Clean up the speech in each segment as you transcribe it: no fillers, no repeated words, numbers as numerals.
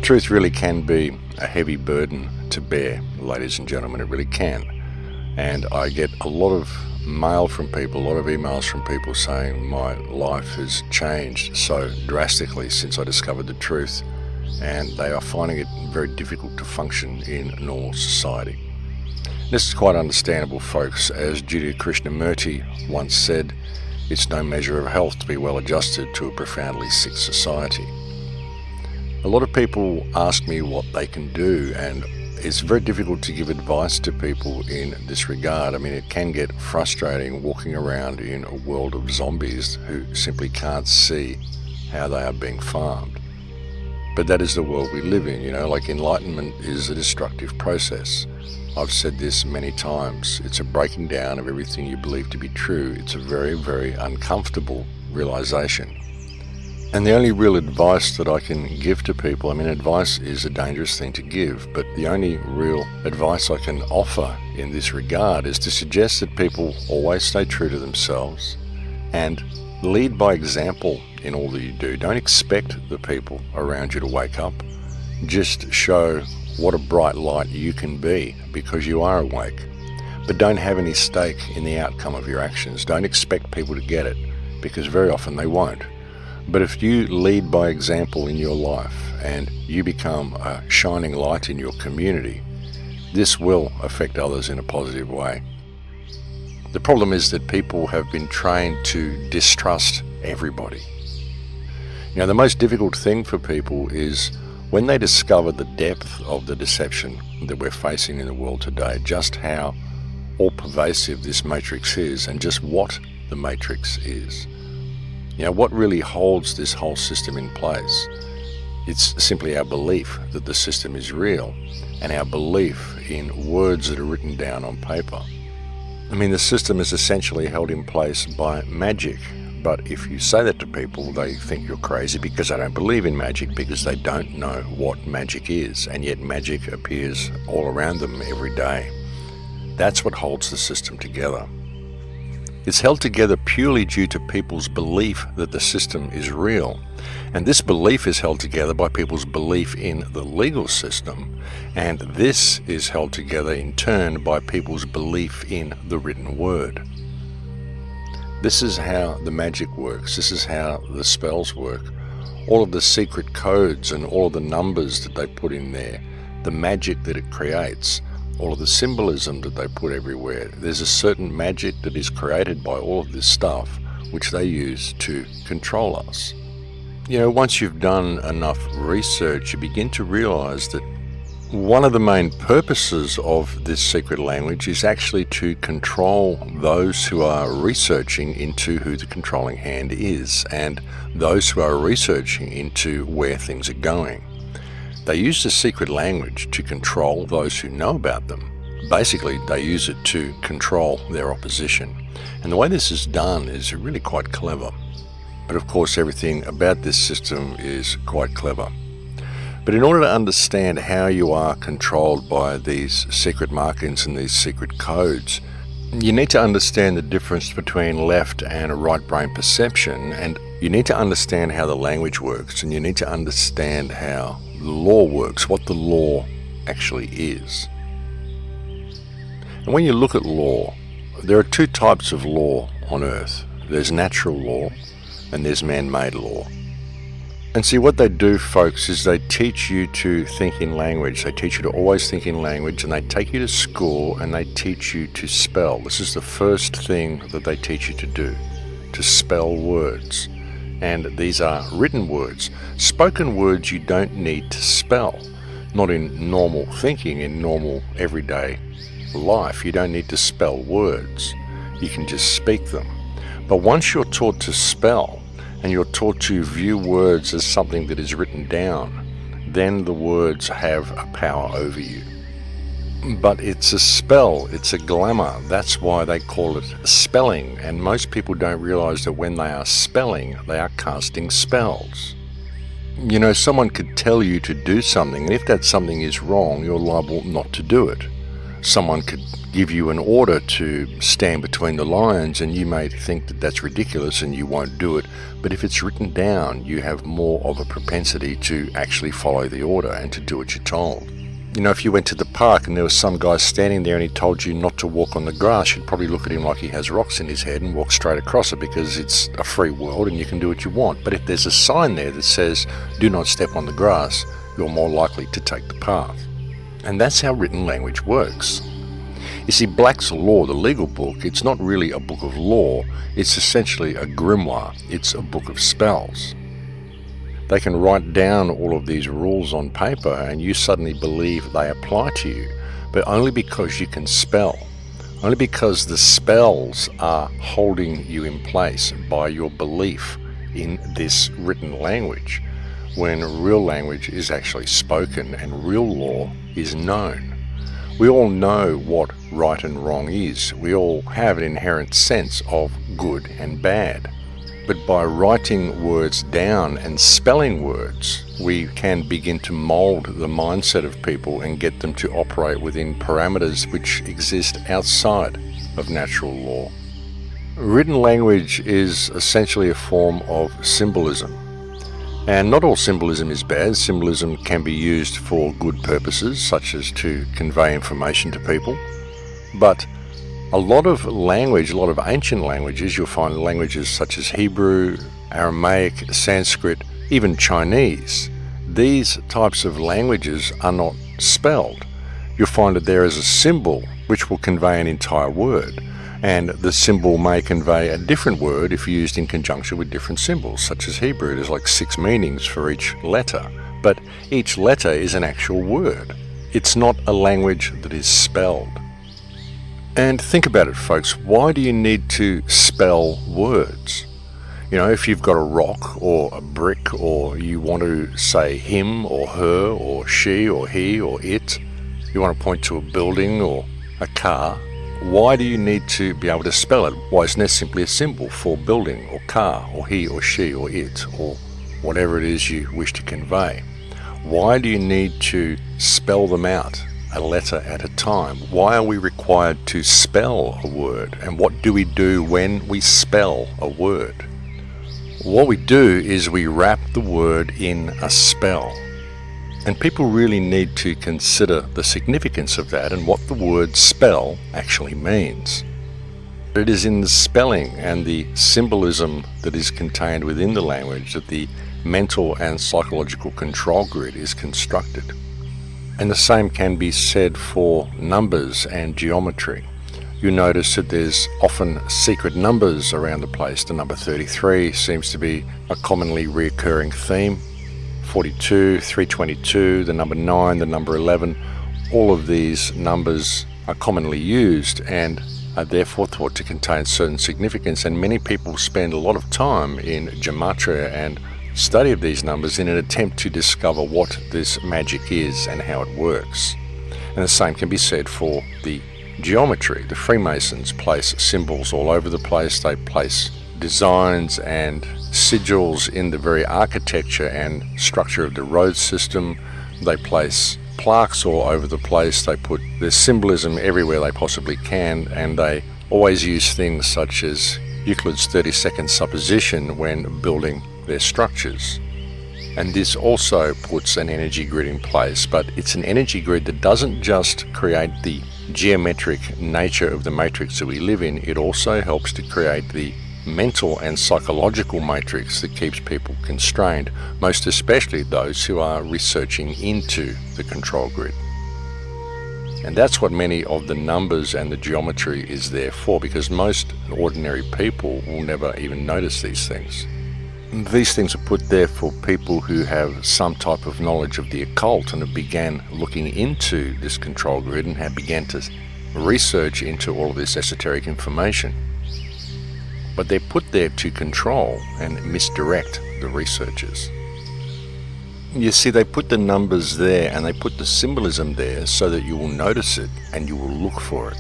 truth really can be a heavy burden to bear, ladies and gentlemen, it really can. And I get a lot of mail from people, a lot of emails from people saying my life has changed so drastically since I discovered the truth, and they are finding it very difficult to function in normal society. This is quite understandable, folks. As Jiddu Krishnamurti once said, it's no measure of health to be well adjusted to a profoundly sick society. A lot of people ask me what they can do, and it's very difficult to give advice to people in this regard. I mean, it can get frustrating walking around in a world of zombies who simply can't see how they are being farmed. But that is the world we live in, like enlightenment is a destructive process. I've said this many times. It's a breaking down of everything you believe to be true. It's a very, very uncomfortable realization. And the only real advice that I can give to people, advice is a dangerous thing to give, but the only real advice I can offer in this regard is to suggest that people always stay true to themselves and lead by example in all that you do. Don't expect the people around you to wake up. Just show what a bright light you can be because you are awake. But don't have any stake in the outcome of your actions. Don't expect people to get it, because very often they won't. But if you lead by example in your life and you become a shining light in your community, this will affect others in a positive way. The problem is that people have been trained to distrust everybody. The most difficult thing for people is when they discover the depth of the deception that we're facing in the world today, just how all-pervasive this matrix is and just what the matrix is. What really holds this whole system in place? It's simply our belief that the system is real and our belief in words that are written down on paper. The system is essentially held in place by magic, but if you say that to people, they think you're crazy because they don't believe in magic, because they don't know what magic is, and yet magic appears all around them every day. That's what holds the system together. It's held together purely due to people's belief that the system is real. And this belief is held together by people's belief in the legal system. And this is held together in turn by people's belief in the written word. This is how the magic works. This is how the spells work. All of the secret codes and all of the numbers that they put in there, the magic that it creates, all of the symbolism that they put everywhere. There's a certain magic that is created by all of this stuff which they use to control us. Once you've done enough research, you begin to realize that one of the main purposes of this secret language is actually to control those who are researching into who the controlling hand is and those who are researching into where things are going. They use the secret language to control those who know about them. Basically, they use it to control their opposition. And the way this is done is really quite clever. But of course, everything about this system is quite clever. But in order to understand how you are controlled by these secret markings and these secret codes, you need to understand the difference between left and right brain perception, and you need to understand how the language works, and you need to understand how the law works, what the law actually is. And when you look at law, there are two types of law on Earth. There's natural law and there's man-made law. And see, what they do, folks, is they teach you to think in language. They teach you to always think in language, and they take you to school and they teach you to spell. This is the first thing that they teach you to do, to spell words. And these are written words. Spoken words you don't need to spell. Not in normal thinking, in normal everyday life. You don't need to spell words. You can just speak them. But once you're taught to spell, and you're taught to view words as something that is written down, then the words have a power over you. But it's a spell, it's a glamour. That's why they call it spelling. And most people don't realize that when they are spelling, they are casting spells. Someone could tell you to do something, and if that something is wrong, you're liable not to do it. someone could give you an order to stand between the lions, and you may think that that's ridiculous and you won't do it. But if it's written down, you have more of a propensity to actually follow the order and to do what you're told. You know, if you went to the park and there was some guy standing there and he told you not to walk on the grass, you'd probably look at him like he has rocks in his head and walk straight across it, because it's a free world and you can do what you want. But if there's a sign there that says, do not step on the grass, you're more likely to take the path. And that's how written language works. You see, Black's Law, the legal book, it's not really a book of law, it's essentially a grimoire, it's a book of spells. They can write down all of these rules on paper and you suddenly believe they apply to you, but only because you can spell. Only because the spells are holding you in place by your belief in this written language, when real language is actually spoken and real law is known. We all know what right and wrong is. We all have an inherent sense of good and bad. But by writing words down and spelling words, we can begin to mold the mindset of people and get them to operate within parameters which exist outside of natural law. Written language is essentially a form of symbolism. And not all symbolism is bad. Symbolism can be used for good purposes, such as to convey information to people. But a lot of language, a lot of ancient languages, you'll find languages such as Hebrew, Aramaic, Sanskrit, even Chinese. These types of languages are not spelled. You'll find that there is a symbol which will convey an entire word, and the symbol may convey a different word if used in conjunction with different symbols, such as Hebrew. There's like 6 meanings for each letter, but each letter is an actual word. It's not a language that is spelled. And think about it, folks. Why do you need to spell words? You know, if you've got a rock or a brick, or you want to say him or her or she or he or it, you want to point to a building or a car, why do you need to be able to spell it? Why isn't there simply a symbol for building or car or he or she or it or whatever it is you wish to convey? Why do you need to spell them out a letter at a time? Why are we required to spell a word? And what do we do when we spell a word? What we do is we wrap the word in a spell. And people really need to consider the significance of that and what the word spell actually means. It is in the spelling and the symbolism that is contained within the language that the mental and psychological control grid is constructed. And the same can be said for numbers and geometry. You notice that there's often secret numbers around the place. The number 33 seems to be a commonly recurring theme. 42, 322, the number 9, the number 11, all of these numbers are commonly used and are therefore thought to contain certain significance. And many people spend a lot of time in gematria and study of these numbers in an attempt to discover what this magic is and how it works. And the same can be said for the geometry. The Freemasons place symbols all over the place. They place designs and sigils in the very architecture and structure of the road system. They place plaques all over the place. They put their symbolism everywhere they possibly can, and they always use things such as Euclid's 32nd supposition when building their structures. And this also puts an energy grid in place, but it's an energy grid that doesn't just create the geometric nature of the matrix that we live in, it also helps to create the mental and psychological matrix that keeps people constrained, most especially those who are researching into the control grid. And that's what many of the numbers and the geometry is there for, because most ordinary people will never even notice these things. These things are put there for people who have some type of knowledge of the occult and have began looking into this control grid and have began to research into all of this esoteric information. But they're put there to control and misdirect the researchers. You see, they put the numbers there and they put the symbolism there so that you will notice it and you will look for it.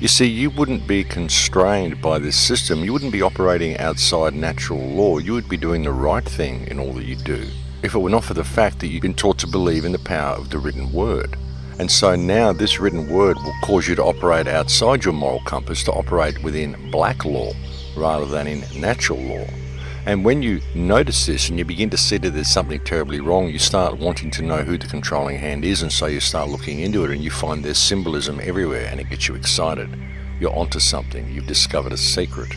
You see, you wouldn't be constrained by this system. You wouldn't be operating outside natural law. You would be doing the right thing in all that you do, if it were not for the fact that you've been taught to believe in the power of the written word. And so now this written word will cause you to operate outside your moral compass, to operate within black law rather than in natural law. And when you notice this and you begin to see that there's something terribly wrong, you start wanting to know who the controlling hand is, and so you start looking into it and you find there's symbolism everywhere and it gets you excited. You're onto something, you've discovered a secret,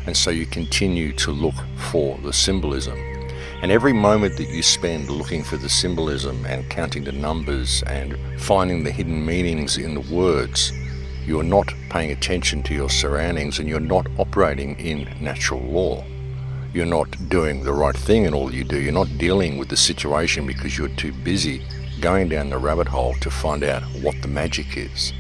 and so you continue to look for the symbolism. And every moment that you spend looking for the symbolism and counting the numbers and finding the hidden meanings in the words, you're not paying attention to your surroundings and you're not operating in natural law. You're not doing the right thing in all you do. You're not dealing with the situation because you're too busy going down the rabbit hole to find out what the magic is.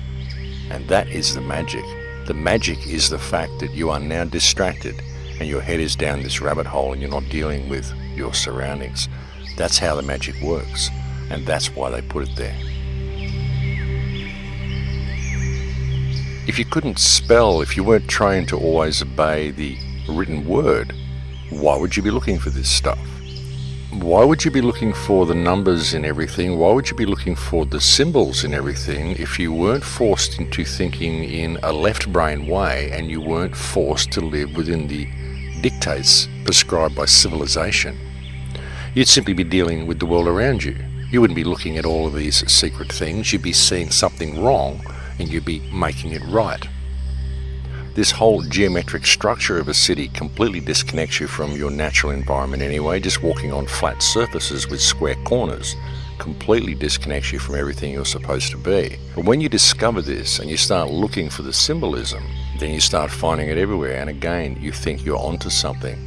And that is the magic. The magic is the fact that you are now distracted and your head is down this rabbit hole and you're not dealing with your surroundings. That's how the magic works, and that's why they put it there. If you couldn't spell, if you weren't trained to always obey the written word, why would you be looking for this stuff? Why would you be looking for the numbers in everything? Why would you be looking for the symbols in everything if you weren't forced into thinking in a left brain way and you weren't forced to live within the dictates prescribed by civilization? You'd simply be dealing with the world around you. You wouldn't be looking at all of these secret things. You'd be seeing something wrong and you'd be making it right. This whole geometric structure of a city completely disconnects you from your natural environment anyway. Just walking on flat surfaces with square corners completely disconnects you from everything you're supposed to be. But when you discover this and you start looking for the symbolism, then you start finding it everywhere, and again you think you're onto something.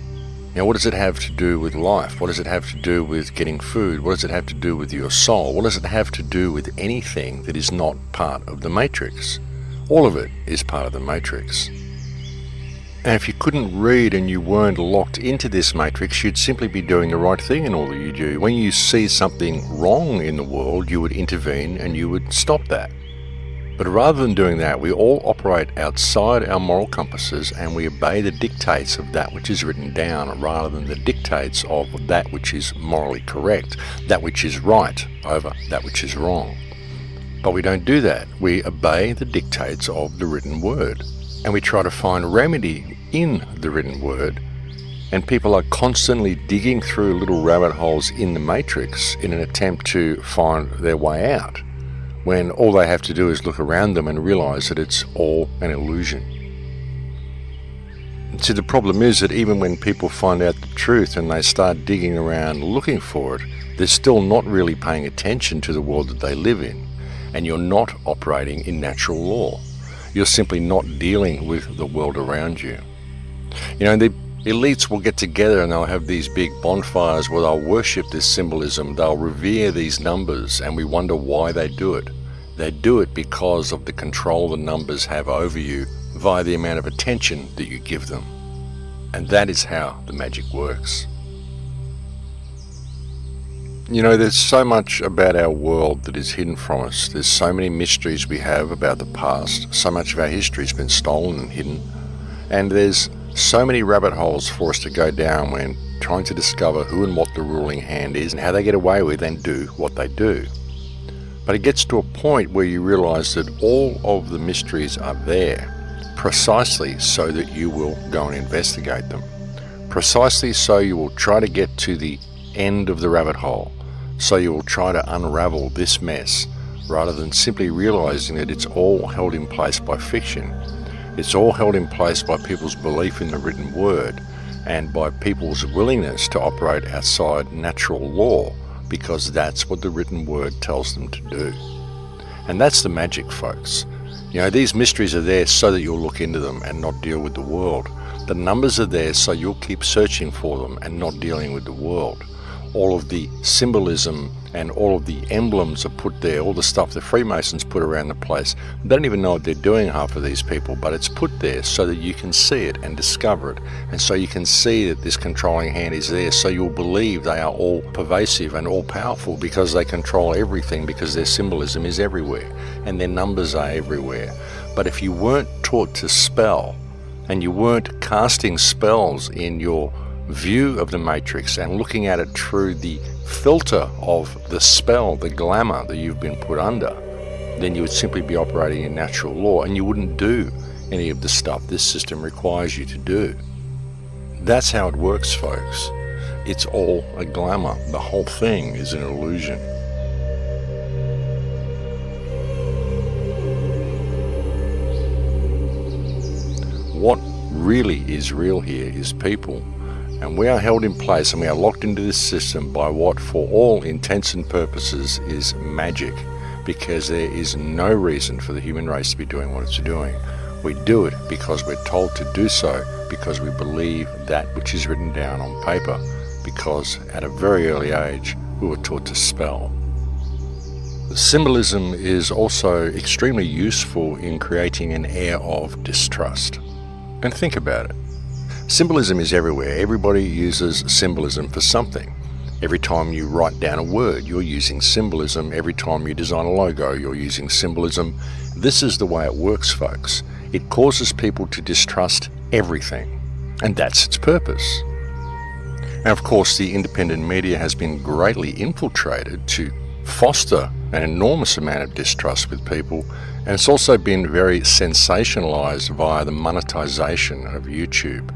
Now, what does it have to do with life? What does it have to do with getting food? What does it have to do with your soul? What does it have to do with anything that is not part of the matrix? All of it is part of the matrix. And if you couldn't read and you weren't locked into this matrix, you'd simply be doing the right thing in all that you do. When you see something wrong in the world, you would intervene and you would stop that. But rather than doing that, we all operate outside our moral compasses and we obey the dictates of that which is written down rather than the dictates of that which is morally correct, that which is right over that which is wrong. But we don't do that. We obey the dictates of the written word and we try to find remedy in the written word. And people are constantly digging through little rabbit holes in the matrix in an attempt to find their way out, when all they have to do is look around them and realize that it's all an illusion. See, the problem is that even when people find out the truth and they start digging around looking for it, they're still not really paying attention to the world that they live in, and you're not operating in natural law. You're simply not dealing with the world around you. You know, the elites will get together and they'll have these big bonfires where they'll worship this symbolism, they'll revere these numbers, and we wonder why they do it. They do it because of the control the numbers have over you via the amount of attention that you give them. And that is how the magic works. You know, there's so much about our world that is hidden from us. There's so many mysteries we have about the past. So much of our history has been stolen and hidden. And there's so many rabbit holes for us to go down when trying to discover who and what the ruling hand is and how they get away with and do what they do. But it gets to a point where you realize that all of the mysteries are there precisely so that you will go and investigate them. Precisely so you will try to get to the end of the rabbit hole. So you will try to unravel this mess rather than simply realizing that it's all held in place by fiction. It's all held in place by people's belief in the written word and by people's willingness to operate outside natural law, because that's what the written word tells them to do. And that's the magic, folks. You know, these mysteries are there so that you'll look into them and not deal with the world. The numbers are there so you'll keep searching for them and not dealing with the world. All of the symbolism and all of the emblems are put there, all the stuff the Freemasons put around the place. They don't even know what they're doing, half of these people, but it's put there so that you can see it and discover it. And so you can see that this controlling hand is there, so you'll believe they are all pervasive and all powerful because they control everything, because their symbolism is everywhere and their numbers are everywhere. But if you weren't taught to spell and you weren't casting spells in your view of the matrix and looking at it through the filter of the spell, the glamour that you've been put under, then you would simply be operating in natural law and you wouldn't do any of the stuff this system requires you to do. That's how it works, folks. It's all a glamour. The whole thing is an illusion. What really is real here is people, and we are held in place and we are locked into this system by what, for all intents and purposes, is magic, because there is no reason for the human race to be doing what it's doing. We do it because we're told to do so, because we believe that which is written down on paper, because at a very early age we were taught to spell. Symbolism is also extremely useful in creating an air of distrust. And think about it. Symbolism is everywhere. Everybody uses symbolism for something. Every time you write down a word, you're using symbolism. Every time you design a logo, you're using symbolism. This is the way it works, folks. It causes people to distrust everything, and that's its purpose. And of course, the independent media has been greatly infiltrated to foster an enormous amount of distrust with people, and it's also been very sensationalized via the monetization of YouTube.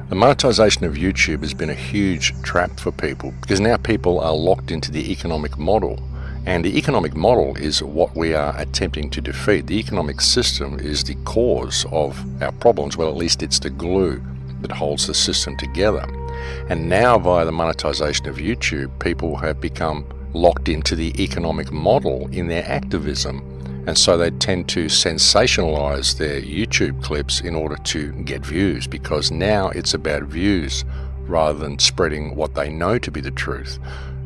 The monetization of YouTube has been a huge trap for people, because now people are locked into the economic model. And the economic model is what we are attempting to defeat. The economic system is the cause of our problems. Well, at least it's the glue that holds the system together. And now, via the monetization of YouTube, people have become locked into the economic model in their activism. And so they tend to sensationalize their YouTube clips in order to get views, because now it's about views rather than spreading what they know to be the truth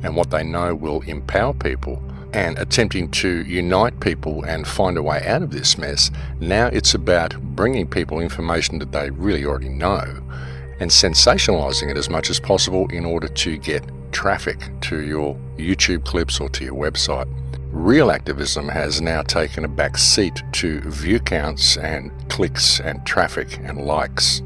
and what they know will empower people and attempting to unite people and find a way out of this mess. Now it's about bringing people information that they really already know and sensationalizing it as much as possible in order to get traffic to your YouTube clips or to your website. Real activism has now taken a back seat to view counts and clicks and traffic and likes.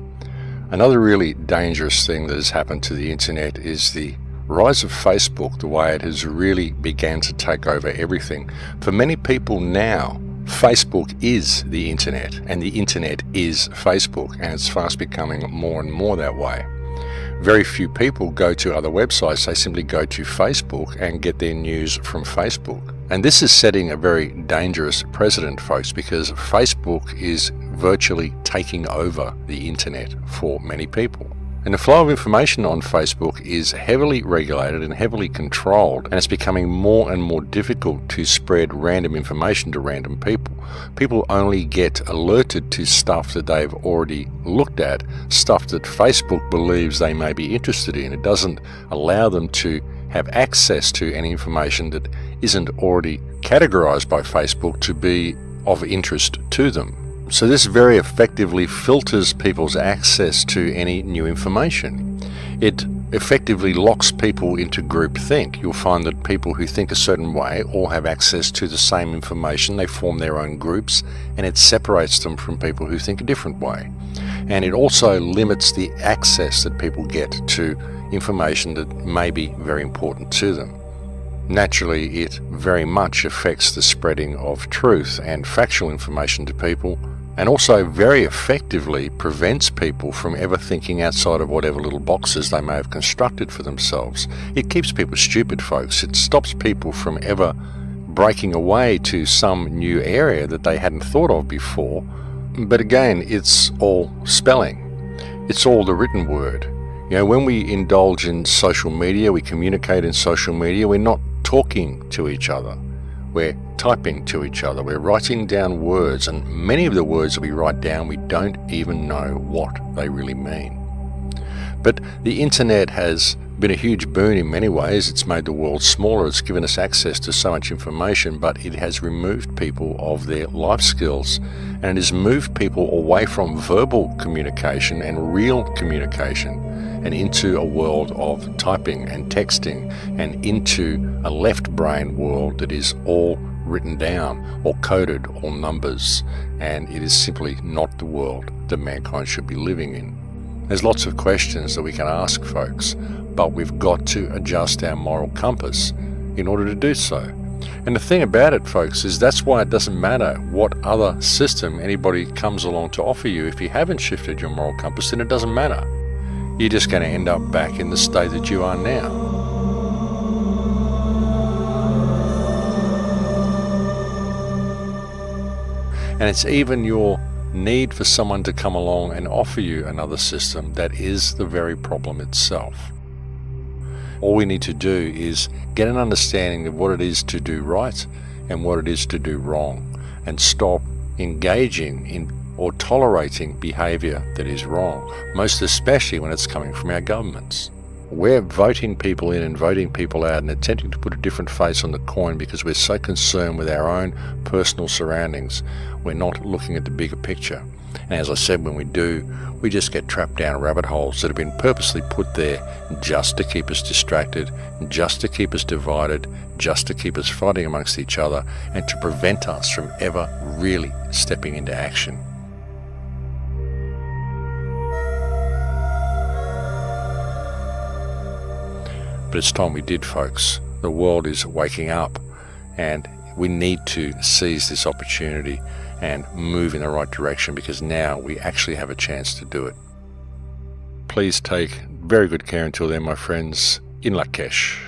Another really dangerous thing that has happened to the internet is the rise of Facebook, the way it has really began to take over everything. For many people now, Facebook is the internet, and the internet is Facebook, and it's fast becoming more and more that way. Very few people go to other websites. They simply go to Facebook and get their news from Facebook. And this is setting a very dangerous precedent, folks, because Facebook is virtually taking over the internet for many people. And the flow of information on Facebook is heavily regulated and heavily controlled, and it's becoming more and more difficult to spread random information to random people. People only get alerted to stuff that they've already looked at, stuff that Facebook believes they may be interested in. It doesn't allow them to have access to any information that isn't already categorized by Facebook to be of interest to them. So this very effectively filters people's access to any new information. It effectively locks people into groupthink. You'll find that people who think a certain way all have access to the same information. They form their own groups, and it separates them from people who think a different way. And it also limits the access that people get to information that may be very important to them. Naturally, it very much affects the spreading of truth and factual information to people, and also very effectively prevents people from ever thinking outside of whatever little boxes they may have constructed for themselves. It keeps people stupid, folks. It stops people from ever breaking away to some new area that they hadn't thought of before. But again, it's all spelling. It's all the written word. You know, when we indulge in social media, we communicate in social media, we're not talking to each other. We're typing to each other. We're writing down words, and many of the words that we write down, we don't even know what they really mean. But the internet has been a huge boon in many ways. It's made the world smaller. It's given us access to so much information, but it has removed people of their life skills, and it has moved people away from verbal communication and real communication and into a world of typing and texting and into a left brain world that is all written down or coded or numbers, and it is simply not the world that mankind should be living in. There's lots of questions that we can ask, folks, but we've got to adjust our moral compass in order to do so. And the thing about it, folks, is that's why it doesn't matter what other system anybody comes along to offer you. If you haven't shifted your moral compass, then it doesn't matter. You're just going to end up back in the state that you are now. And it's even your need for someone to come along and offer you another system that is the very problem itself. All we need to do is get an understanding of what it is to do right and what it is to do wrong, and stop engaging in or tolerating behaviour that is wrong, most especially when it's coming from our governments. We're voting people in and voting people out and attempting to put a different face on the coin because we're so concerned with our own personal surroundings. We're not looking at the bigger picture. And as I said, when we do, we just get trapped down rabbit holes that have been purposely put there just to keep us distracted, just to keep us divided, just to keep us fighting amongst each other, and to prevent us from ever really stepping into action. But it's time we did, folks. The world is waking up, and we need to seize this opportunity and move in the right direction, because now we actually have a chance to do it. Please take very good care until then, my friends. In Lakesh.